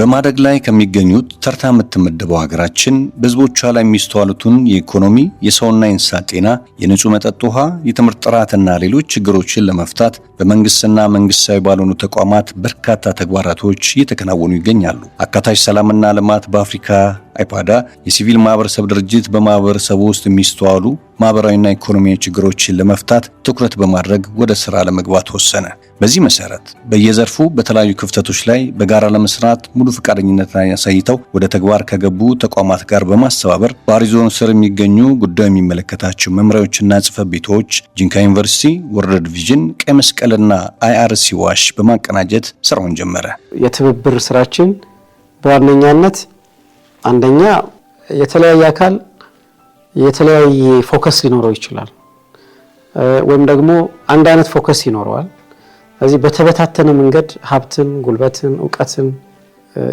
በማደግ ላይ ከሚገኙት ተርታ የምትመደበው ሀገራችን በህዝቦቿ ላይ የሚስተዋሉትን የኢኮኖሚ፣ የሰውና የእንስሳት ጤና፣ የንጹህ መጠጥ ውሃ፣ የትምህርት ጥራትና ሌሎች ችግሮችን ለመፍታት በመንግስትና መንግስታዊ ባልሆኑ ተቋማት በርካታ ተግባራቶች እየተከናወኑ ይገኛሉ። አካታች ሰላምና ልማት በአፍሪካ አይፓዳ የሲቪል ማህበረሰብ ድርጅት በማህበረሰቡ ውስጥ የሚስተዋሉ ማህበራዊና ኢኮኖሚያዊ ችግሮችን ለመፍታት ትኩረት በማድረግ ወደ ስራ ለመግባት ወሰነ። በዚህ መሰረት በየዘርፉ በተለያዩ ክፍተቶች ላይ በጋራ ለመስራት ሙሉ ፈቃደኝነትን አሳይተው ወደ ተግባር ከገቡ ተቋማት ጋር በማስተባበር በአሪዞን ስር የሚገኙ ጉዳዩ የሚመለከታቸው መምሪያዎችና ጽሕፈት ቤቶች ጂንካ ዩኒቨርሲቲ፣ ወርልድ ቪዥን፣ ቀይ መስቀልና አይአርሲ ዋሽ በማቀናጀት ስራውን ጀመረ። የትብብር ስራችን በዋነኛነት አንደኛ የተለያየ አካል የተለያየ ፎከስ ሊኖረው ይችላል፣ ወይም ደግሞ አንድ አይነት ፎከስ ይኖረዋል። ስለዚህ በተበታተነ መንገድ ሀብትን፣ ጉልበትን፣ ዕውቀትን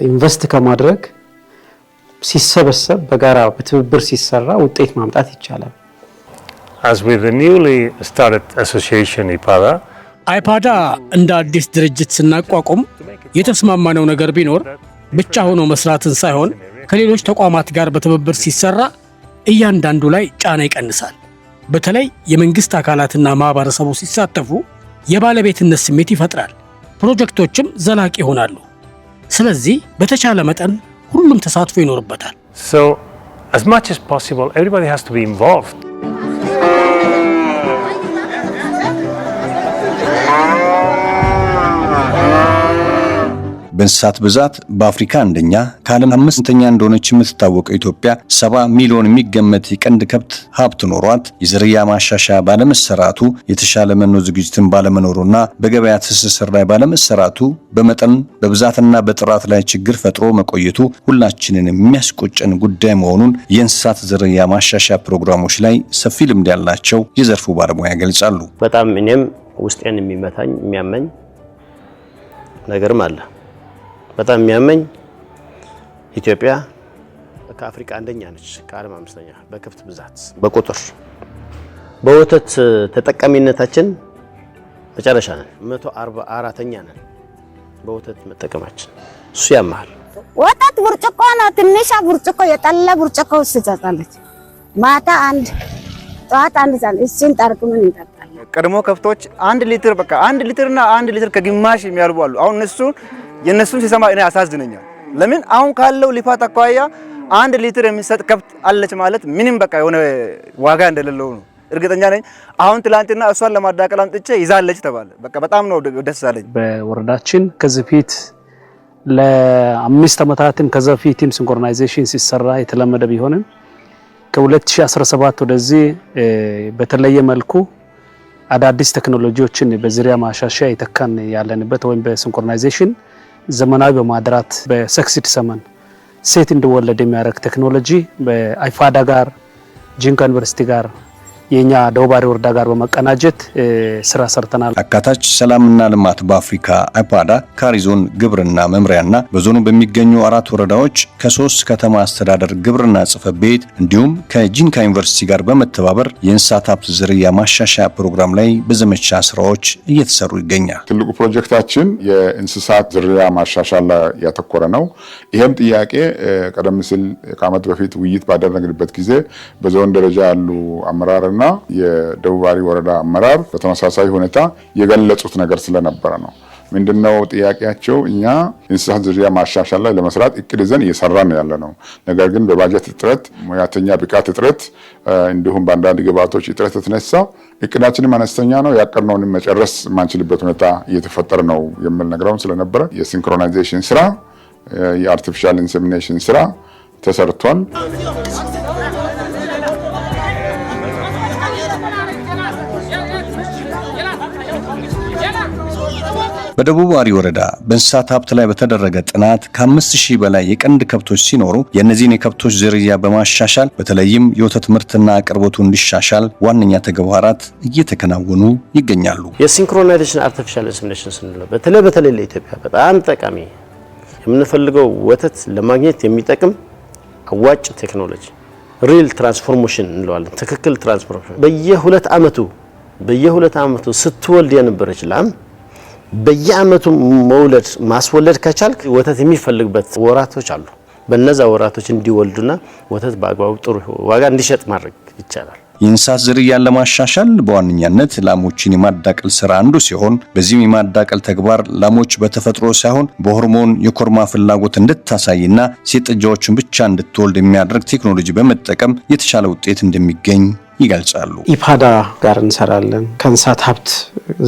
ኢንቨስት ከማድረግ ሲሰበሰብ በጋራ በትብብር ሲሰራ ውጤት ማምጣት ይቻላል። As with the newly started association አይፓዳ እንደ አዲስ ድርጅት ስናቋቁም የተስማማነው ነገር ቢኖር ብቻ ሆኖ መስራትን ሳይሆን ከሌሎች ተቋማት ጋር በትብብር ሲሰራ እያንዳንዱ ላይ ጫና ይቀንሳል። በተለይ የመንግስት አካላትና ማህበረሰቡ ሲሳተፉ የባለቤትነት ስሜት ይፈጥራል፣ ፕሮጀክቶችም ዘላቂ ይሆናሉ። ስለዚህ በተቻለ መጠን ሁሉም ተሳትፎ ይኖርበታል። So as much as possible everybody has to be involved. በእንስሳት ብዛት በአፍሪካ አንደኛ ከዓለም አምስተኛ እንደሆነች የምትታወቀው ኢትዮጵያ 70 ሚሊዮን የሚገመት የቀንድ ከብት ሀብት ኖሯት የዝርያ ማሻሻያ ባለመሰራቱ የተሻለ መኖ ዝግጅትን ባለመኖሩና በገበያ ትስስር ላይ ባለመሰራቱ በመጠን በብዛትና በጥራት ላይ ችግር ፈጥሮ መቆየቱ ሁላችንን የሚያስቆጨን ጉዳይ መሆኑን የእንስሳት ዝርያ ማሻሻያ ፕሮግራሞች ላይ ሰፊ ልምድ ያላቸው የዘርፉ ባለሙያ ገልጻሉ። በጣም እኔም ውስጤን የሚመታኝ የሚያመኝ ነገርም አለ። በጣም የሚያመኝ ኢትዮጵያ ከአፍሪካ አንደኛ ነች፣ ከዓለም አምስተኛ በከብት ብዛት በቁጥር። በወተት ተጠቃሚነታችን መጨረሻ ነን፣ 144ኛ ነን በወተት መጠቀማችን። እሱ ያማል። ወተት ብርጭቆ ነው፣ ትንሽ ብርጭቆ የጠላ ብርጭቆ ትሰጣለች። ማታ አንድ ጠዋት አንድ ዛል እሱን ጠርቅመን እንጠጣለን። ቀድሞ ከብቶች 1 ሊትር በቃ 1 ሊትርና 1 ሊትር ከግማሽ የሚያልቡ አሉ። አሁን የነሱን ሲሰማ እኔ ያሳዝነኛል። ለምን አሁን ካለው ሊፋት አኳያ 1 ሊትር የሚሰጥ ከብት አለች ማለት ምንም በቃ የሆነ ዋጋ እንደሌለው ነው እርግጠኛ ነኝ። አሁን ትላንትና እሷን ለማዳቀል አምጥቼ ይዛለች ተባለ። በቃ በጣም ነው ደስ አለኝ። በወረዳችን ከዚህ ፊት ለ5 ዓመታትን ከዚህ ፊትም ሲንክሮናይዜሽን ሲሰራ የተለመደ ቢሆንም ከ2017 ወደዚህ በተለየ መልኩ አዳዲስ ቴክኖሎጂዎችን በዝርያ ማሻሻያ የተካን ያለንበት ወይም በሲንክሮናይዜሽን ዘመናዊ በማድራት በሰክሲድ ሰመን ሴት እንዲወለድ የሚያደርግ ቴክኖሎጂ በአይፋዳ ጋር ጂንካ ዩኒቨርሲቲ ጋር የኛ ደቡባሪ ወረዳ ጋር በመቀናጀት ስራ ሰርተናል። አካታች ሰላምና ልማት በአፍሪካ አይፓዳ ከአሪዞን ግብርና መምሪያና በዞኑ በሚገኙ 4 ወረዳዎች ከ3 ከተማ አስተዳደር ግብርና ጽሕፈት ቤት እንዲሁም ከጂንካ ዩኒቨርሲቲ ጋር በመተባበር የእንስሳት ሀብት ዝርያ ማሻሻያ ፕሮግራም ላይ በዘመቻ ስራዎች እየተሰሩ ይገኛል። ትልቁ ፕሮጀክታችን የእንስሳት ዝርያ ማሻሻል ላይ ያተኮረ ነው። ይሄም ጥያቄ ቀደም ሲል ከዓመት በፊት ውይይት ባደረግንበት ጊዜ በዞን ደረጃ ያሉ አመራርና የደቡባሪ ወረዳ አመራር በተመሳሳይ ሁኔታ የገለጹት ነገር ስለነበረ ነው። ምንድነው ጥያቄያቸው? እኛ እንስሳት ዝርያ ማሻሻል ላይ ለመስራት እቅድ ይዘን እየሰራን ያለነው፣ ነገር ግን በባጀት እጥረት፣ ሙያተኛ ብቃት እጥረት እንዲሁም በአንዳንድ ግብዓቶች እጥረት የተነሳ እቅዳችንም አነስተኛ ነው፣ ያቀድነውን መጨረስ የማንችልበት ሁኔታ እየተፈጠረ ነው የሚል ነገርም ስለነበረ የሲንክሮናይዜሽን ስራ፣ የአርቲፊሻል ኢንሴሚኔሽን ስራ ተሰርቷል። በደቡብ ዋሪ ወረዳ በእንስሳት ሀብት ላይ በተደረገ ጥናት ከ5000 በላይ የቀንድ ከብቶች ሲኖሩ የእነዚህን የከብቶች ዝርያ በማሻሻል በተለይም የወተት ምርትና አቅርቦቱ እንዲሻሻል ዋነኛ ተግባራት እየተከናወኑ ይገኛሉ። የሲንክሮናይዜሽን አርቲፊሻል ኢንሴሚኔሽን ስንለው በተለይ ለኢትዮጵያ በጣም ጠቃሚ የምንፈልገው ወተት ለማግኘት የሚጠቅም አዋጭ ቴክኖሎጂ ሪል ትራንስፎርሜሽን እንለዋለን። ትክክል ትራንስፎርሜሽን በየ2 ዓመቱ ስትወልድ የነበረች ላም በየአመቱ ማስወለድ ከቻልክ ወተት የሚፈልግበት ወራቶች አሉ። በነዛ ወራቶች እንዲወልዱና ወተት በአግባቡ ጥሩ ዋጋ እንዲሸጥ ማድረግ ይቻላል። የእንስሳት ዝርያን ለማሻሻል በዋነኛነት ላሞችን የማዳቀል ስራ አንዱ ሲሆን በዚህም የማዳቀል ተግባር ላሞች በተፈጥሮ ሳይሆን በሆርሞን የኮርማ ፍላጎት እንድታሳይና ሴት ጥጃዎችን ብቻ እንድትወልድ የሚያደርግ ቴክኖሎጂ በመጠቀም የተሻለ ውጤት እንደሚገኝ ይገልጻሉ። ኢፓዳ ጋር እንሰራለን። ከእንስሳት ሀብት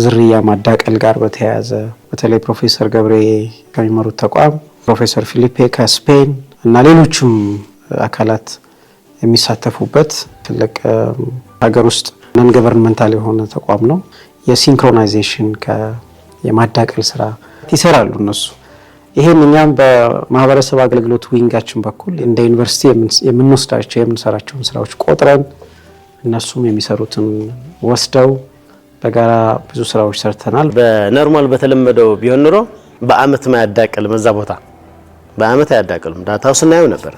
ዝርያ ማዳቀል ጋር በተያያዘ በተለይ ፕሮፌሰር ገብሬ ከሚመሩት ተቋም፣ ፕሮፌሰር ፊሊፔ ከስፔን እና ሌሎችም አካላት የሚሳተፉበት ትልቅ ሀገር ውስጥ ነን ገቨርንመንታል የሆነ ተቋም ነው። የሲንክሮናይዜሽን የማዳቀል ስራ ይሰራሉ እነሱ። ይሄን እኛም በማህበረሰብ አገልግሎት ዊንጋችን በኩል እንደ ዩኒቨርሲቲ የምንወስዳቸው የምንሰራቸውን ስራዎች ቆጥረን እነሱም የሚሰሩትን ወስደው በጋራ ብዙ ስራዎች ሰርተናል። በኖርማል በተለመደው ቢሆን ኑሮ በአመት ማያዳቀል መዛ ቦታ በአመት አያዳቀልም። ዳታው ስናየው ነበር።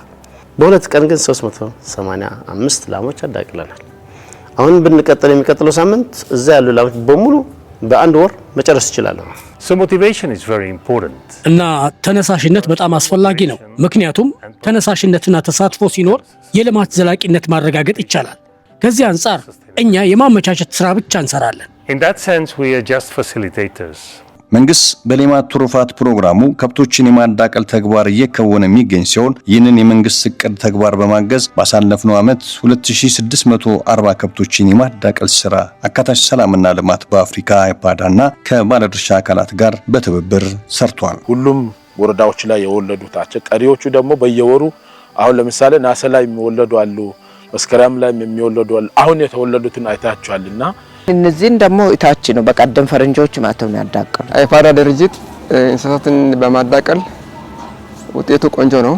በሁለት ቀን ግን 385 ላሞች አዳቅለናል። አሁን ብንቀጥል የሚቀጥለው ሳምንት እዛ ያሉ ላሞች በሙሉ በአንድ ወር መጨረስ ይችላል። So motivation is very important. እና ተነሳሽነት በጣም አስፈላጊ ነው። ምክንያቱም ተነሳሽነትና ተሳትፎ ሲኖር የልማት ዘላቂነት ማረጋገጥ ይቻላል። ከዚህ አንጻር እኛ የማመቻቸት ስራ ብቻ እንሰራለን። In that sense, we are just facilitators. መንግስት በሌማት ትሩፋት ፕሮግራሙ ከብቶችን የማዳቀል ተግባር እየከወነ የሚገኝ ሲሆን ይህንን የመንግስት እቅድ ተግባር በማገዝ ባሳለፍነው ዓመት 2640 ከብቶችን የማዳቀል ስራ አካታች ሰላምና ልማት በአፍሪካ አይፓዳና ከባለድርሻ አካላት ጋር በትብብር ሰርቷል። ሁሉም ወረዳዎች ላይ የወለዱታቸው ቀሪዎቹ ደግሞ በየወሩ አሁን ለምሳሌ ናሰ ላይ የሚወለዱ አሉ፣ መስከረም ላይ የሚወለዱ አሉ። አሁን የተወለዱትን አይታችኋልና እነዚህን ደግሞ እታች ነው በቀደም ፈረንጆች ማተው ያዳቀሉ። አይፓዳ ድርጅት እንስሳትን በማዳቀል ውጤቱ ቆንጆ ነው።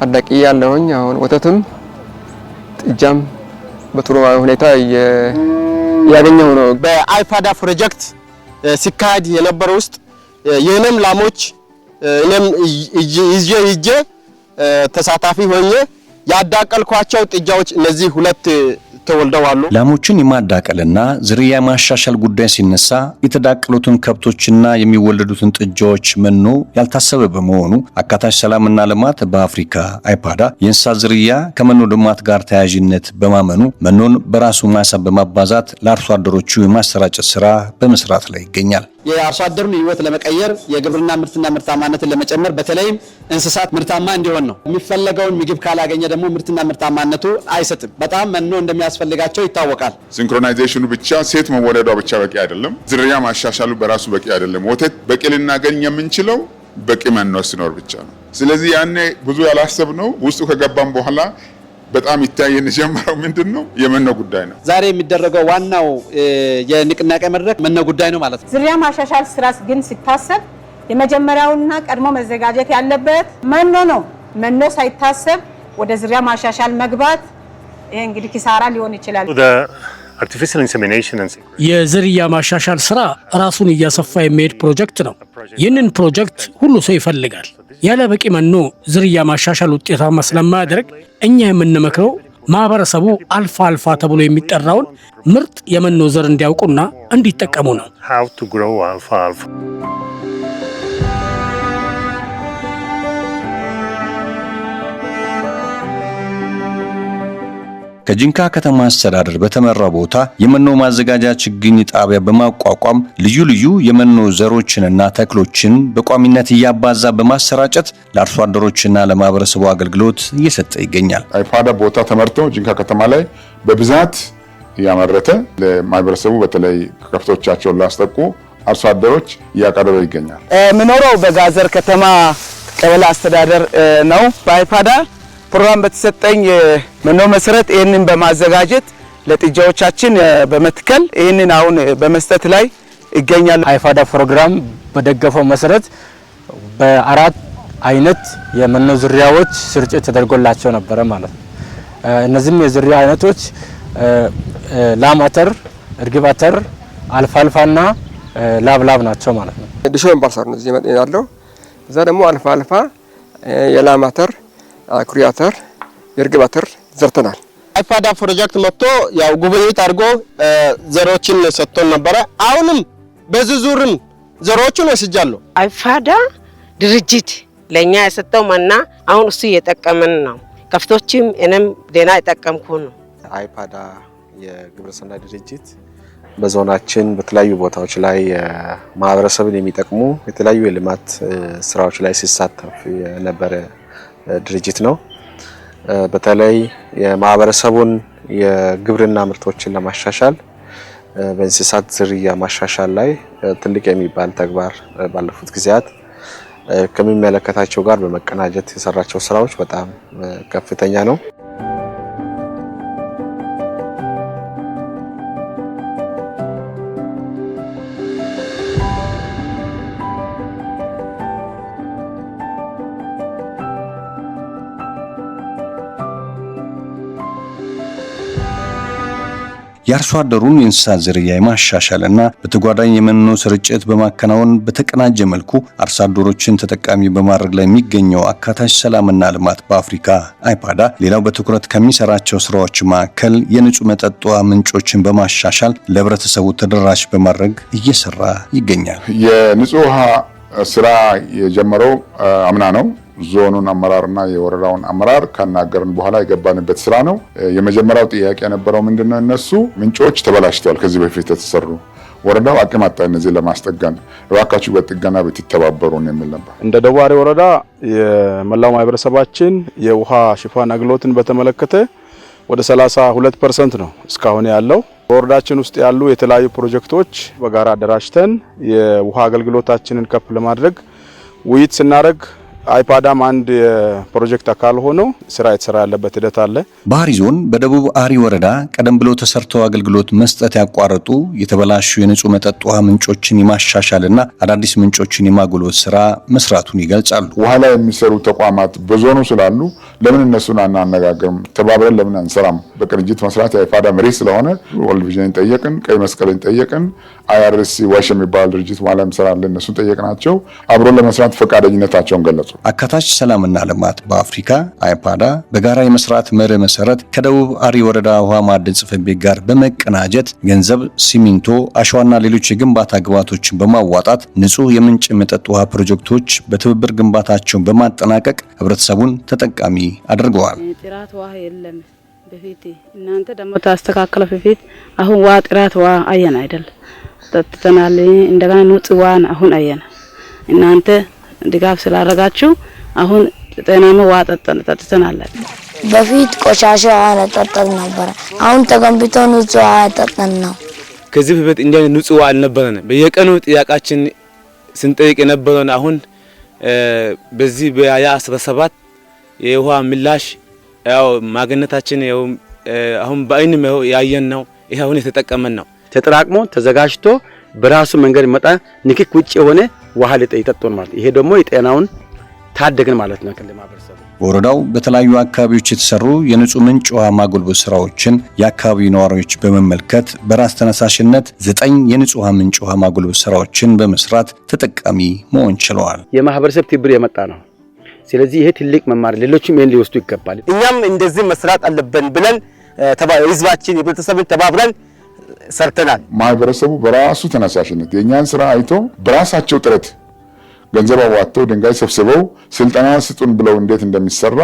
አዳቂ ያለውኝ አሁን ወተትም ጥጃም በጥሩ ሁኔታ ያገኘው ነው። በአይፓዳ ፕሮጀክት ሲካሄድ የነበረው ውስጥ የኔም ላሞች እኔም ይዤ ተሳታፊ ሆኜ ያዳቀልኳቸው ጥጃዎች እነዚህ ሁለት ተወልደዋሉ። ላሞችን የማዳቀልና ዝርያ ማሻሻል ጉዳይ ሲነሳ የተዳቀሉትን ከብቶችና የሚወለዱትን ጥጃዎች መኖ ያልታሰበ በመሆኑ አካታች ሰላምና ልማት በአፍሪካ አይፓዳ የእንስሳት ዝርያ ከመኖ ልማት ጋር ተያያዥነት በማመኑ መኖን በራሱ ማሳ በማባዛት ለአርሶ አደሮቹ የማሰራጨት ስራ በመስራት ላይ ይገኛል። የአርሶ አደሩን ህይወት ለመቀየር የግብርና ምርትና ምርታማነትን ለመጨመር በተለይም እንስሳት ምርታማ እንዲሆን ነው። የሚፈለገውን ምግብ ካላገኘ ደግሞ ምርትና ምርታማነቱ አይሰጥም። በጣም መኖ እንደሚያስፈልጋቸው ይታወቃል። ሲንክሮናይዜሽኑ ብቻ ሴት መወለዷ ብቻ በቂ አይደለም። ዝርያ ማሻሻሉ በራሱ በቂ አይደለም። ወተት በቂ ልናገኝ የምንችለው በቂ መኖ ሲኖር ብቻ ነው። ስለዚህ ያኔ ብዙ ያላሰብነው ውስጡ ከገባም በኋላ በጣም ይታየን ጀመረው ምንድነው የመኖ ጉዳይ ነው። ዛሬ የሚደረገው ዋናው የንቅናቄ መድረክ መኖ ጉዳይ ነው ማለት ነው። ዝርያ ማሻሻል ስራ ግን ሲታሰብ የመጀመሪያውና ቀድሞ መዘጋጀት ያለበት መኖ ነው። መኖ ሳይታሰብ ወደ ዝርያ ማሻሻል መግባት ይሄ እንግዲህ ኪሳራ ሊሆን ይችላል። Artificial insemination and የዝርያ ማሻሻል ስራ ራሱን እያሰፋ የሚሄድ ፕሮጀክት ነው። ይህንን ፕሮጀክት ሁሉ ሰው ይፈልጋል። ያለ በቂ መኖ ዝርያ ማሻሻል ውጤታማ ስለማያደርግ እኛ የምንመክረው ማህበረሰቡ አልፋ አልፋ ተብሎ የሚጠራውን ምርጥ የመኖ ዘር እንዲያውቁና እንዲጠቀሙ ነው። how to grow alfalfa. ከጂንካ ከተማ አስተዳደር በተመራ ቦታ የመኖ ማዘጋጃ ችግኝ ጣቢያ በማቋቋም ልዩ ልዩ የመኖ ዘሮችንና ተክሎችን በቋሚነት እያባዛ በማሰራጨት ለአርሶ አደሮችና ለማህበረሰቡ አገልግሎት እየሰጠ ይገኛል። አይፓዳ ቦታ ተመርቶ ጂንካ ከተማ ላይ በብዛት እያመረተ ለማህበረሰቡ በተለይ ከብቶቻቸውን ላስጠቁ አርሶ አደሮች እያቀረበ ይገኛል። ምኖረው በጋዘር ከተማ ቀበሌ አስተዳደር ነው። በአይፓዳ ፕሮግራም በተሰጠኝ መኖ መሰረት ይህንን በማዘጋጀት ለጥጃዎቻችን በመትከል ይህንን አሁን በመስጠት ላይ ይገኛል። አይፓዳ ፕሮግራም በደገፈው መሰረት በአራት አይነት የመኖ ዝርያዎች ስርጭት ተደርጎላቸው ነበረ ማለት ነው። እነዚህም የዝርያ አይነቶች ላም አተር፣ እርግብ አተር፣ አልፋልፋና ላብላብ ናቸው ማለት ነው። ዲሾ ኤምባርሳር ነው እዚህ ያለው። እዛ ደግሞ አልፋልፋ፣ የላም አተር፣ አኩሪ አተር፣ የእርግብ አተር ዘርተናል። አይፓዳ ፕሮጀክት መጥቶ ያው ጉብኝት አድርጎ ዘሮችን ሰጥቶን ነበረ። አሁንም በዚህ ዙርም ዘሮቹን ወስጃለሁ። አይፓዳ ድርጅት ለኛ የሰጠው መና አሁን እሱ እየጠቀመን ነው። ከፍቶችም እኔም ደህና እየጠቀምኩ ነው። አይፓዳ የግብረሰናይ ድርጅት በዞናችን በተለያዩ ቦታዎች ላይ ማህበረሰብን የሚጠቅሙ የተለያዩ የልማት ስራዎች ላይ ሲሳተፍ የነበረ ድርጅት ነው። በተለይ የማህበረሰቡን የግብርና ምርቶችን ለማሻሻል በእንስሳት ዝርያ ማሻሻል ላይ ትልቅ የሚባል ተግባር ባለፉት ጊዜያት ከሚመለከታቸው ጋር በመቀናጀት የሰራቸው ስራዎች በጣም ከፍተኛ ነው። የአርሶ አደሩን የእንስሳት ዝርያ የማሻሻልና በተጓዳኝ የመኖ ስርጭት በማከናወን በተቀናጀ መልኩ አርሶ አደሮችን ተጠቃሚ በማድረግ ላይ የሚገኘው አካታች ሰላምና ልማት በአፍሪካ አይፓዳ ሌላው በትኩረት ከሚሰራቸው ስራዎች መካከል የንጹህ መጠጥ ውሃ ምንጮችን በማሻሻል ለህብረተሰቡ ተደራሽ በማድረግ እየሰራ ይገኛል። የንጹህ ውሃ ስራ የጀመረው አምና ነው። ዞኑን አመራርና የወረዳውን አመራር ካናገርን በኋላ የገባንበት ስራ ነው። የመጀመሪያው ጥያቄ የነበረው ምንድነው? እነሱ ምንጮች ተበላሽተዋል፣ ከዚህ በፊት የተሰሩ ወረዳው አቅም አጣ እነዚህ ለማስጠገን እባካችሁ በጥገና ብትተባበሩን የሚል ነበር። እንደ ደዋሪ ወረዳ የመላው ማህበረሰባችን የውሃ ሽፋን አገልግሎትን በተመለከተ ወደ 32% ነው እስካሁን ያለው። በወረዳችን ውስጥ ያሉ የተለያዩ ፕሮጀክቶች በጋራ አደራጅተን የውሃ አገልግሎታችንን ከፍ ለማድረግ ውይይት ስናደርግ አይፓዳም አንድ የፕሮጀክት አካል ሆኖ ስራ የተሰራ ያለበት ሂደት አለ። ባህሪ ዞን በደቡብ አሪ ወረዳ ቀደም ብሎ ተሰርተው አገልግሎት መስጠት ያቋረጡ የተበላሹ የንጹህ መጠጥ ውሃ ምንጮችን የማሻሻልና አዳዲስ ምንጮችን የማጎልበት ስራ መስራቱን ይገልጻሉ። ውሃ ላይ የሚሰሩ ተቋማት በዞኑ ስላሉ ለምን እነሱን አናነጋግርም? ተባብረን ለምን አንሰራም? በቅንጅት መስራት የአይፓዳ መሪ ስለሆነ ወርልድ ቪዥንን ጠየቅን፣ ቀይ መስቀልን ጠየቅን፣ IRC ዋሽ የሚባል ድርጅት ማለም ስራለን እነሱን ጠየቅናቸው። አብሮ ለመስራት ፈቃደኝነታቸውን ገለጹ። አካታች ሰላምና ልማት በአፍሪካ አይፓዳ በጋራ የመስራት መርህ መሰረት ከደቡብ አሪ ወረዳ ውሃ ማዕድን ጽሕፈት ቤት ጋር በመቀናጀት ገንዘብ፣ ሲሚንቶ፣ አሸዋና ሌሎች የግንባታ ግብዓቶችን በማዋጣት ንጹህ የምንጭ መጠጥ ውሃ ፕሮጀክቶች በትብብር ግንባታቸውን በማጠናቀቅ ህብረተሰቡን ተጠቃሚ አድርገዋል። ጥራት ውሃ የለም በፊት እናንተ ደግሞ ታስተካከለ በፊት አሁን ውሃ ጥራት ውሃ አየን አይደል ጠጥተናል። እንደገና ንጹህ ውሃ አሁን አየን። እናንተ ድጋፍ ስላደረጋችሁ አሁን ጤናማ ውሃ ጠጥተናል። በፊት ቆሻሻ ውሃ ጠጥተን ነበር። አሁን ተገንብቶ ንጹህ ውሃ ጠጥተን ነው። ከዚህ በፊት እንደ ንጹህ ውሃ አልነበረንም። በየቀኑ ጥያቄያችን ስንጠይቅ የነበረን አሁን በዚህ በ2017 የውሃ ምላሽ ያው ማግኘታችን ያው አሁን በአይን ያየን ነው። ይሄ አሁን የተጠቀመን ነው። ተጠራቅሞ ተዘጋጅቶ በራሱ መንገድ መጣ ንክክ ውጭ የሆነ ውሃ ለጠይጠጡን ማለት ይሄ ደግሞ የጤናውን ታደግን ማለት ነው። ለማህበረሰቡ በወረዳው በተለያዩ አካባቢዎች የተሰሩ የንጹህ ምንጭ ውሃ ማጎልበት ስራዎችን የአካባቢው ነዋሪዎች በመመልከት በራስ ተነሳሽነት 9 የንጹህ ውሃ ምንጭ ውሃ ማጎልበት ስራዎችን በመስራት ተጠቃሚ መሆን ችለዋል። የማህበረሰብ ትብብር የመጣ ነው። ስለዚህ ይሄ ትልቅ መማር ሌሎችም ይሄን ሊወስዱ ይገባል። እኛም እንደዚህ መስራት አለብን ብለን ህዝባችን የቤተሰብን ተባብረን ሰርተናል። ማህበረሰቡ በራሱ ተነሳሽነት የኛን ስራ አይቶ በራሳቸው ጥረት ገንዘብ አዋጥተው ድንጋይ ሰብስበው ስልጠና ስጡን ብለው እንዴት እንደሚሰራ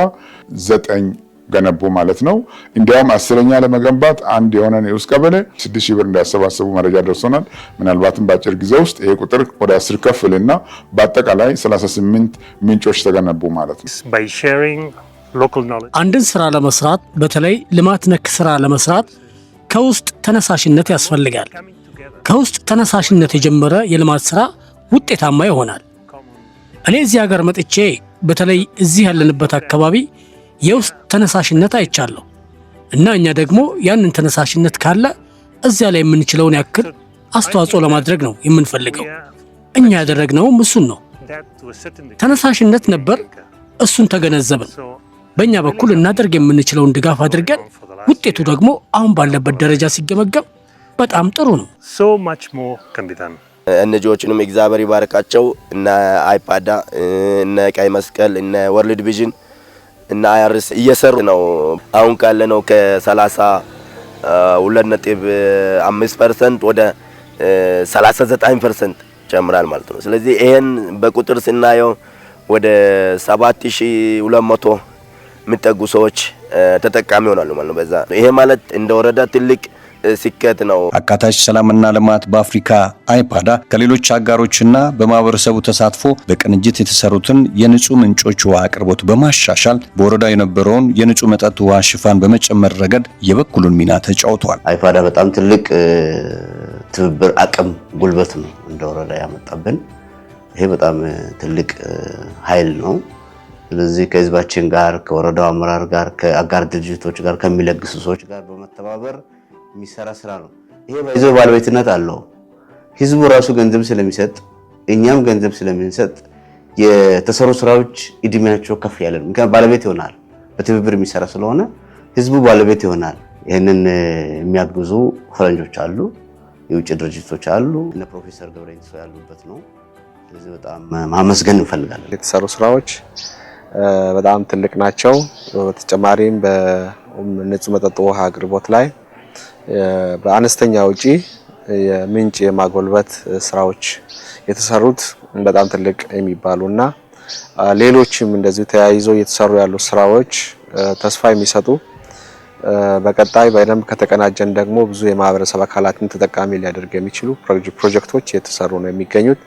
9 ገነቡ ማለት ነው። እንዲያውም 10ኛ ለመገንባት አንድ የሆነ ንዑስ ቀበሌ 6000 ብር እንዳሰባሰቡ መረጃ ደርሶናል። ምናልባትም በአጭር ጊዜ ውስጥ ይሄ ቁጥር ወደ 10 ከፍልና በአጠቃላይ 38 ምንጮች ተገነቡ ማለት ነው። አንድን ስራ ለመስራት በተለይ ልማት ነክ ስራ ለመስራት ከውስጥ ተነሳሽነት ያስፈልጋል። ከውስጥ ተነሳሽነት የጀመረ የልማት ስራ ውጤታማ ይሆናል። እኔ እዚህ ሀገር መጥቼ በተለይ እዚህ ያለንበት አካባቢ የውስጥ ተነሳሽነት አይቻለሁ እና እኛ ደግሞ ያንን ተነሳሽነት ካለ እዚያ ላይ የምንችለውን ያክል አስተዋጽኦ ለማድረግ ነው የምንፈልገው። እኛ ያደረግነውም እሱን ነው። ተነሳሽነት ነበር፣ እሱን ተገነዘብን። በእኛ በኩል እናደርግ የምንችለውን ድጋፍ አድርገን ውጤቱ ደግሞ አሁን ባለበት ደረጃ ሲገመገም በጣም ጥሩ ነው። እነጆችንም እግዚአብሔር ይባርካቸው። እነ አይፓዳ፣ እነ ቀይ መስቀል፣ እነ ወርልድ ቪዥን እና IRC እየሰሩ ነው። አሁን ካለ ነው ከ32.5% ወደ 39% ይጨምራል ማለት ነው። ስለዚህ ይሄን በቁጥር ስናየው ወደ 7200 የሚጠጉ ሰዎች ተጠቃሚ ይሆናሉ ማለት ነው። በዛ ይሄ ማለት እንደ ወረዳ ትልቅ ስኬት ነው። አካታች ሰላምና ልማት በአፍሪካ አይፓዳ ከሌሎች አጋሮችና በማህበረሰቡ ተሳትፎ በቅንጅት የተሰሩትን የንጹህ ምንጮች ውሃ አቅርቦት በማሻሻል በወረዳው የነበረውን የንጹህ መጠጥ ውሃ ሽፋን በመጨመር ረገድ የበኩሉን ሚና ተጫውቷል። አይፓዳ በጣም ትልቅ ትብብር አቅም ጉልበት ነው እንደ ወረዳ ያመጣብን። ይሄ በጣም ትልቅ ኃይል ነው። ስለዚህ ከህዝባችን ጋር ከወረዳው አመራር ጋር ከአጋር ድርጅቶች ጋር ከሚለግሱ ሰዎች ጋር በመተባበር የሚሰራ ስራ ነው። ይሄ ባይዞ ባለቤትነት አለው። ህዝቡ ራሱ ገንዘብ ስለሚሰጥ እኛም ገንዘብ ስለምንሰጥ የተሰሩ ስራዎች እድሜያቸው ከፍ ያለ ነው። ምክንያቱም ባለቤት ይሆናል። በትብብር የሚሰራ ስለሆነ ህዝቡ ባለቤት ይሆናል። ይሄንን የሚያግዙ ፈረንጆች አሉ፣ የውጭ ድርጅቶች አሉ። እነ ፕሮፌሰር ገብረይንሶ ያሉበት ነው። ስለዚህ በጣም ማመስገን እንፈልጋለን። የተሰሩ ስራዎች በጣም ትልቅ ናቸው። በተጨማሪም በንጹህ መጠጥ ውሃ አቅርቦት ላይ በአነስተኛ ወጪ የምንጭ የማጎልበት ስራዎች የተሰሩት በጣም ትልቅ የሚባሉና ሌሎችም እንደዚሁ ተያይዘው የተሰሩ ያሉ ስራዎች ተስፋ የሚሰጡ በቀጣይ በደንብ ከተቀናጀን ደግሞ ብዙ የማህበረሰብ አካላትን ተጠቃሚ ሊያደርግ የሚችሉ ፕሮጀክቶች የተሰሩ ነው የሚገኙት።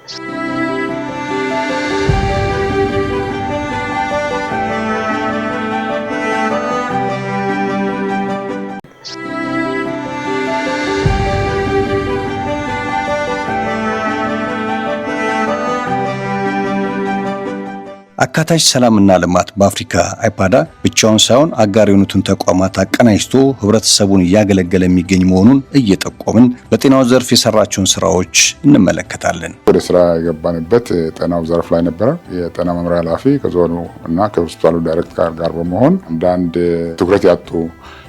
አካታች ሰላምና ልማት በአፍሪካ አይፓዳ ብቻውን ሳይሆን አጋር የሆኑትን ተቋማት አቀናጅቶ ህብረተሰቡን እያገለገለ የሚገኝ መሆኑን እየጠቆምን በጤናው ዘርፍ የሰራቸውን ስራዎች እንመለከታለን። ወደ ስራ የገባንበት ጤናው ዘርፍ ላይ ነበረ። የጤና መምሪያ ኃላፊ ከዞኑ እና ከሆስፒታሉ ዳይሬክተር ጋር በመሆን አንዳንድ ትኩረት ያጡ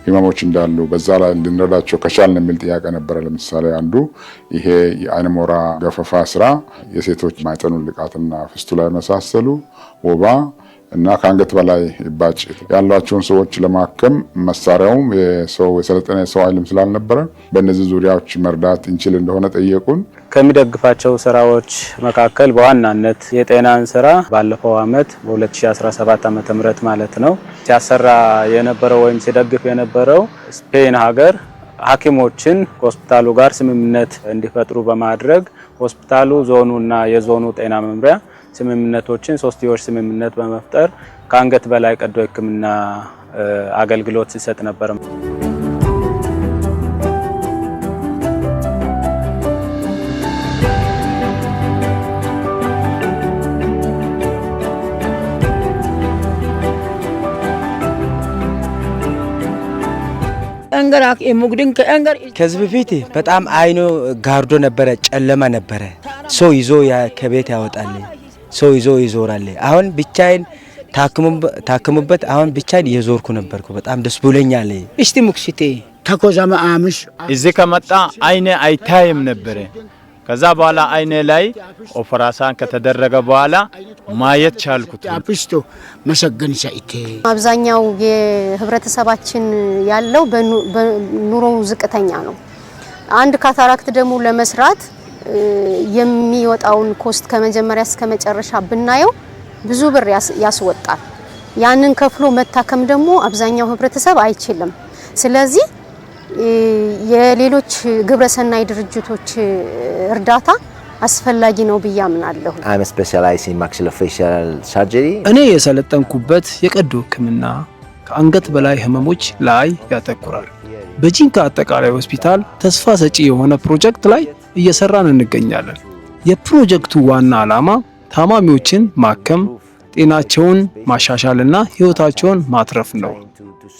ህመሞች እንዳሉ በዛ ላይ እንድንረዳቸው ከቻልን የሚል ጥያቄ ነበረ። ለምሳሌ አንዱ ይሄ የአይነ ሞራ ገፈፋ ስራ፣ የሴቶች ማህፀን ውልቃትና ፊስቱላ የመሳሰሉ ወባ እና ከአንገት በላይ ባጭ ያሏቸውን ሰዎች ለማከም መሳሪያውም የሰለጠነ ሰው ኃይልም ስላልነበረ በእነዚህ ዙሪያዎች መርዳት እንችል እንደሆነ ጠየቁን። ከሚደግፋቸው ስራዎች መካከል በዋናነት የጤናን ስራ ባለፈው አመት በ2017 ዓ.ም ማለት ነው ሲያሰራ የነበረው ወይም ሲደግፍ የነበረው ስፔን ሀገር ሐኪሞችን ከሆስፒታሉ ጋር ስምምነት እንዲፈጥሩ በማድረግ ሆስፒታሉ ዞኑና የዞኑ ጤና መምሪያ ስምምነቶችን ሶስትዮሽ ስምምነት በመፍጠር ከአንገት በላይ ቀዶ ሕክምና አገልግሎት ሲሰጥ ነበር። ከዚህ በፊት በጣም አይኑ ጋርዶ ነበረ፣ ጨለማ ነበረ። ሰው ይዞ ከቤት ያወጣል፣ ሰው ይዞ ይዞራል። አሁን ብቻዬን ታክሙበት፣ አሁን ብቻዬን እየዞርኩ ነበርኩ። በጣም ደስ ብሎኛል። እስቲ ሙክሲቴ ተኮዛማ አምሽ እዚህ ከመጣ አይኔ አይታይም ነበረ። ከዛ በኋላ አይኔ ላይ ኦፕራሳን ከተደረገ በኋላ ማየት ቻልኩት። አፕስቶ መሰገን ሳይቴ አብዛኛው የህብረተሰባችን ያለው በኑሮው ዝቅተኛ ነው። አንድ ካታራክት ደግሞ ለመስራት የሚወጣውን ኮስት ከመጀመሪያ እስከ መጨረሻ ብናየው ብዙ ብር ያስወጣል። ያንን ከፍሎ መታከም ደግሞ አብዛኛው ህብረተሰብ አይችልም። ስለዚህ የሌሎች ግብረሰናይ ድርጅቶች እርዳታ አስፈላጊ ነው ብዬ አምናለሁ። እኔ የሰለጠንኩበት የቀዶ ሕክምና ከአንገት በላይ ህመሞች ላይ ያተኩራል። በጂንካ አጠቃላይ ሆስፒታል ተስፋ ሰጪ የሆነ ፕሮጀክት ላይ እየሰራን እንገኛለን። የፕሮጀክቱ ዋና ዓላማ ታማሚዎችን ማከም፣ ጤናቸውን ማሻሻልና ህይወታቸውን ማትረፍ ነው።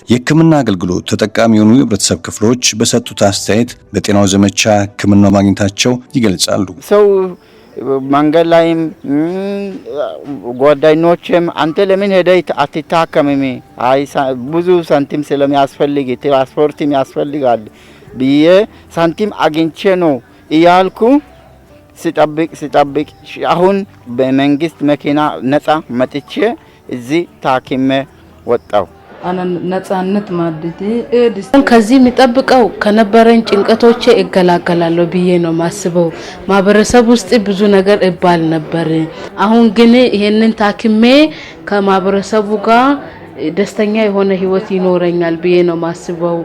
የህክምና አገልግሎት ተጠቃሚ የሆኑ የህብረተሰብ ክፍሎች በሰጡት አስተያየት በጤናው ዘመቻ ህክምና ማግኘታቸው ይገልጻሉ። ሰው መንገድ ላይም ጓደኞችም አንተ ለምን ሄደህ አትታከምም? አይ ብዙ ሳንቲም ስለሚያስፈልግ ትራንስፖርትም ያስፈልጋል ብዬ ሳንቲም አግኝቼ ነው እያልኩ ሲጠብቅ አሁን በመንግስት መኪና ነፃ መጥቼ እዚህ ታክሜ ወጣው። ነጻነት ማድቴ ከዚህ የሚጠብቀው ከነበረኝ ጭንቀቶቼ እገላገላለሁ ብዬ ነው ማስበው። ማህበረሰብ ውስጥ ብዙ ነገር እባል ነበር። አሁን ግን ይሄንን ታክሜ ከማህበረሰቡ ጋር ደስተኛ የሆነ ህይወት ይኖረኛል ብዬ ነው ማስበው።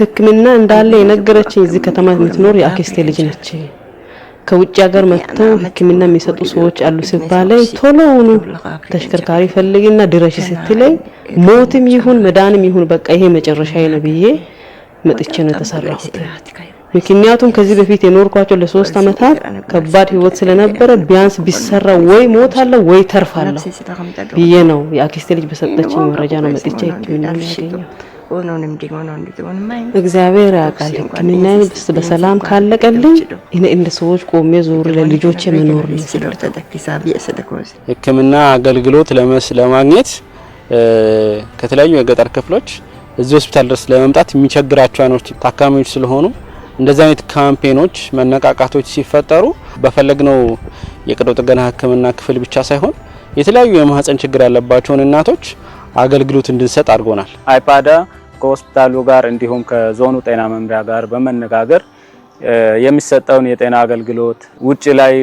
ህክምና እንዳለ የነገረችኝ እዚህ ከተማ የምትኖር የአክስቴ ልጅ ነች። ከውጭ ሀገር መጥተው ህክምና የሚሰጡ ሰዎች አሉ ሲባለኝ ቶሎውኑ ተሽከርካሪ ፈልግና ድረሽ ስትለኝ ሞትም ይሁን መዳንም ይሁን በቃ ይሄ መጨረሻዬ ነው ብዬ መጥቼ ነው ተሰራሁት። ምክንያቱም ከዚህ በፊት የኖርኳቸው ለ3 አመታት ከባድ ህይወት ስለነበረ ቢያንስ ቢሰራ ወይ ሞታለሁ ወይ ተርፋለሁ ብዬ ነው የአክስቴ ልጅ በሰጠችኝ መረጃ ነው መጥቼ ህክምና ያገኘሁት። እግዚአብሔር ያውቃል። ህክምናዬን በሰላም ካለቀልኝ እኔ እንደ ሰዎች ቆሜ ዞር ለልጆቼ መኖር ነው። ህክምና አገልግሎት ለማግኘት ከተለያዩ የገጠር ክፍሎች እዚህ ሆስፒታል ድረስ ለመምጣት የሚቸግራቸው አይኖች ታካሚዎች ስለሆኑ እንደዚህ አይነት ካምፔኖች መነቃቃቶች ሲፈጠሩ በፈለግነው የቀዶ ጥገና ህክምና ክፍል ብቻ ሳይሆን የተለያዩ የማህፀን ችግር ያለባቸውን እናቶች አገልግሎት እንድንሰጥ አድርጎናል። አይፓዳ ከሆስፒታሉ ጋር እንዲሁም ከዞኑ ጤና መምሪያ ጋር በመነጋገር የሚሰጠውን የጤና አገልግሎት ውጪ ላይ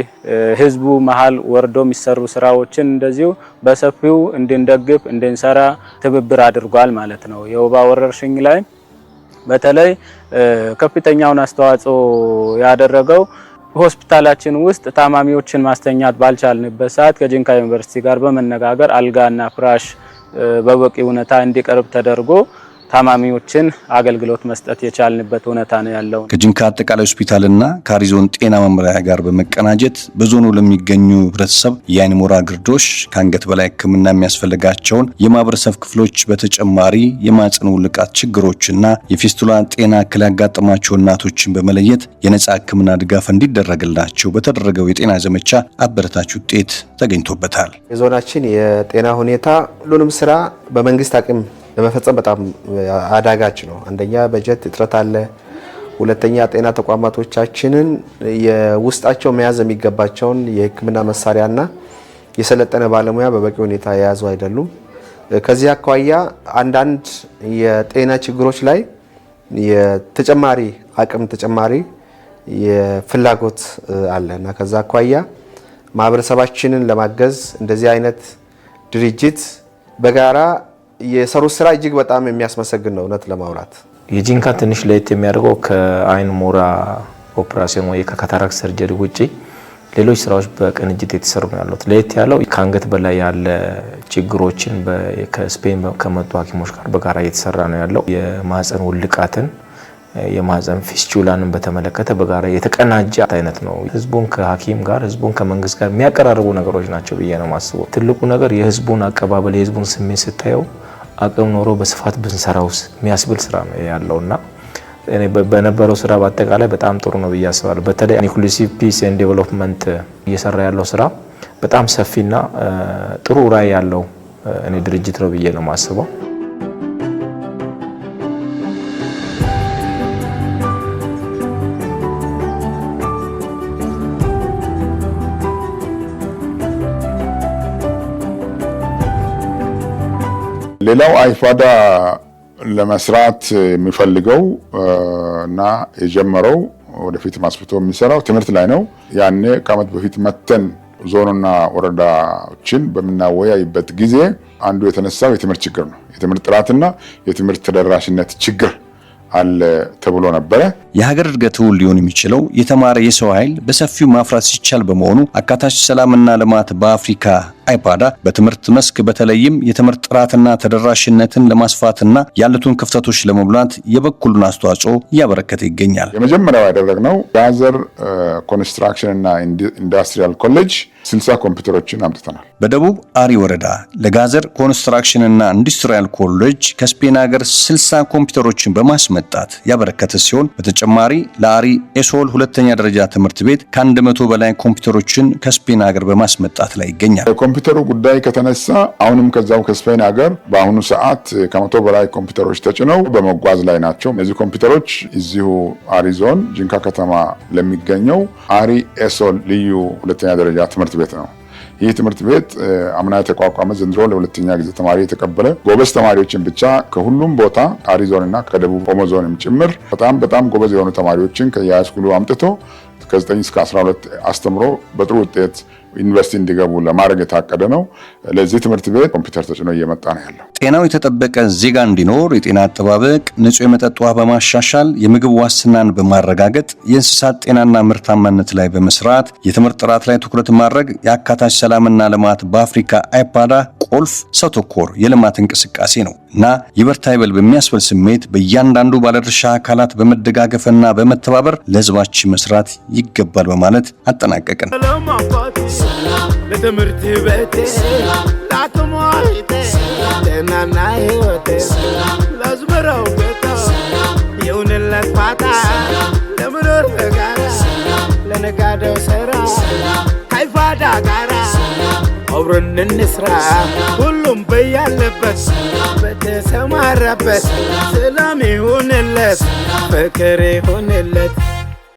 ህዝቡ መሃል ወርዶ የሚሰሩ ስራዎችን እንደዚሁ በሰፊው እንድንደግፍ እንድንሰራ ትብብር አድርጓል ማለት ነው። የወባ ወረርሽኝ ላይ በተለይ ከፍተኛውን አስተዋጽኦ ያደረገው ሆስፒታላችን ውስጥ ታማሚዎችን ማስተኛት ባልቻልንበት ሰዓት ከጂንካ ዩኒቨርሲቲ ጋር በመነጋገር አልጋና ፍራሽ በበቂ ሁኔታ እንዲቀርብ ተደርጎ ታማሚዎችን አገልግሎት መስጠት የቻልንበት ሁኔታ ነው ያለው። ከጂንካ አጠቃላይ ሆስፒታልና ከአሪዞን ጤና መምሪያ ጋር በመቀናጀት በዞኑ ለሚገኙ ህብረተሰብ የአይን ሞራ ግርዶሽ ከአንገት በላይ ህክምና የሚያስፈልጋቸውን የማህበረሰብ ክፍሎች በተጨማሪ የማህፀን ውልቃት ችግሮችና የፊስቱላ ጤና እክል ያጋጠማቸው እናቶችን በመለየት የነጻ ህክምና ድጋፍ እንዲደረግላቸው በተደረገው የጤና ዘመቻ አበረታች ውጤት ተገኝቶበታል። የዞናችን የጤና ሁኔታ ሁሉንም ስራ በመንግስት አቅም ለመፈጸም በጣም አዳጋች ነው። አንደኛ በጀት እጥረት አለ። ሁለተኛ ጤና ተቋማቶቻችንን የውስጣቸው መያዝ የሚገባቸውን የህክምና መሳሪያና የሰለጠነ ባለሙያ በበቂ ሁኔታ የያዙ አይደሉም። ከዚህ አኳያ አንዳንድ የጤና ችግሮች ላይ የተጨማሪ አቅም ተጨማሪ የፍላጎት አለና ከዛ አኳያ ማህበረሰባችንን ለማገዝ እንደዚህ አይነት ድርጅት በጋራ የሰሩት ስራ እጅግ በጣም የሚያስመሰግን ነው። እውነት ለማውራት የጂንካ ትንሽ ለየት የሚያደርገው ከአይን ሞራ ኦፕራሲዮን ወይ ከካታራክት ሰርጀሪ ውጪ ሌሎች ስራዎች በቅንጅት የተሰሩ ነው ያሉት። ለየት ያለው ከአንገት በላይ ያለ ችግሮችን ከስፔን ከመጡ ሐኪሞች ጋር በጋራ እየተሰራ ነው ያለው። የማህፀን ውልቃትን የማህፀን ፊስቹላንን በተመለከተ በጋራ የተቀናጀ አይነት ነው። ህዝቡን ከሐኪም ጋር ህዝቡን ከመንግስት ጋር የሚያቀራርቡ ነገሮች ናቸው ብዬ ነው ማስበው። ትልቁ ነገር የህዝቡን አቀባበል የህዝቡን ስሜት ስታየው አቅም ኖሮ በስፋት ብንሰራውስ የሚያስብል ስራ ነው ያለውና እኔ በነበረው ስራ በአጠቃላይ በጣም ጥሩ ነው ብዬ አስባለሁ። በተለይ ኢንክሉሲቭ ፒስ ኤንድ ዴቨሎፕመንት እየሰራ ያለው ስራ በጣም ሰፊና ጥሩ ራዕይ ያለው እኔ ድርጅት ነው ብዬ ነው ማስበው። ሌላው አይፓዳ ለመስራት የሚፈልገው እና የጀመረው ወደፊት ማስፍቶ የሚሰራው ትምህርት ላይ ነው። ያኔ ከዓመት በፊት መተን ዞንና ወረዳዎችን በምናወያይበት ጊዜ አንዱ የተነሳው የትምህርት ችግር ነው። የትምህርት ጥራትና የትምህርት ተደራሽነት ችግር አለ ተብሎ ነበረ። የሀገር እድገት ሊሆን የሚችለው የተማረ የሰው ኃይል በሰፊው ማፍራት ሲቻል በመሆኑ አካታች ሰላምና ልማት በአፍሪካ አይፓዳ በትምህርት መስክ በተለይም የትምህርት ጥራትና ተደራሽነትን ለማስፋትና ያሉትን ክፍተቶች ለመሙላት የበኩሉን አስተዋጽኦ እያበረከተ ይገኛል። የመጀመሪያው ያደረግነው ጋዘር ኮንስትራክሽን እና ኢንዱስትሪያል ኮሌጅ 60 ኮምፒውተሮችን አምጥተናል። በደቡብ አሪ ወረዳ ለጋዘር ኮንስትራክሽን እና ኢንዱስትሪያል ኮሌጅ ከስፔን ሀገር 60 ኮምፒውተሮችን በማስመጣት ያበረከተ ሲሆን በተጨማሪ ለአሪ ኤሶል ሁለተኛ ደረጃ ትምህርት ቤት ከ100 በላይ ኮምፒውተሮችን ከስፔን ሀገር በማስመጣት ላይ ይገኛል። የኮምፒውተሩ ጉዳይ ከተነሳ አሁንም ከዛው ከስፔን ሀገር በአሁኑ ሰዓት ከ100 በላይ ኮምፒውተሮች ተጭነው በመጓዝ ላይ ናቸው። እነዚህ ኮምፒውተሮች እዚሁ አሪዞን ጂንካ ከተማ ለሚገኘው አሪ ኤሶል ልዩ ሁለተኛ ደረጃ ትምህርት ቤት ነው ይህ ትምህርት ቤት አምና የተቋቋመ ዘንድሮ ለሁለተኛ ጊዜ ተማሪ የተቀበለ ጎበዝ ተማሪዎችን ብቻ ከሁሉም ቦታ አሪዞንና ከደቡብ ኦሞ ዞንም ጭምር በጣም ጎበዝ የሆኑ ተማሪዎችን ከየሃይስኩሉ አምጥቶ ከ9 እስከ 12 አስተምሮ በጥሩ ውጤት ዩኒቨርሲቲ እንዲገቡ ለማድረግ የታቀደ ነው። ለዚህ ትምህርት ቤት ኮምፒውተር ተጭኖ እየመጣ ነው ያለው። ጤናው የተጠበቀ ዜጋ እንዲኖር የጤና አጠባበቅ፣ ንጹህ የመጠጥ ውሃ በማሻሻል የምግብ ዋስትናን በማረጋገጥ የእንስሳት ጤናና ምርታማነት ላይ በመስራት የትምህርት ጥራት ላይ ትኩረት ማድረግ የአካታች ሰላምና ልማት በአፍሪካ አይፓዳ ቁልፍ ሰው ተኮር የልማት እንቅስቃሴ ነው እና ይበርታ ይበል በሚያስብል ስሜት በእያንዳንዱ ባለድርሻ አካላት በመደጋገፍና በመተባበር ለህዝባችን መስራት ይገባል በማለት አጠናቀቅን። ለትምህርት ቤቴ ላክሞይቴ ጤናና ህይወቴ ለዝምረው ቤቶ የውንለት ፋታ ለምኖር በጋራ ለነጋደው ስራ አይፋዳ ጋራ አብረን እንስራ ሁሉም በያለበት በተሰማራበት ሰላም ይሁንለት ፍቅር ይሁንለት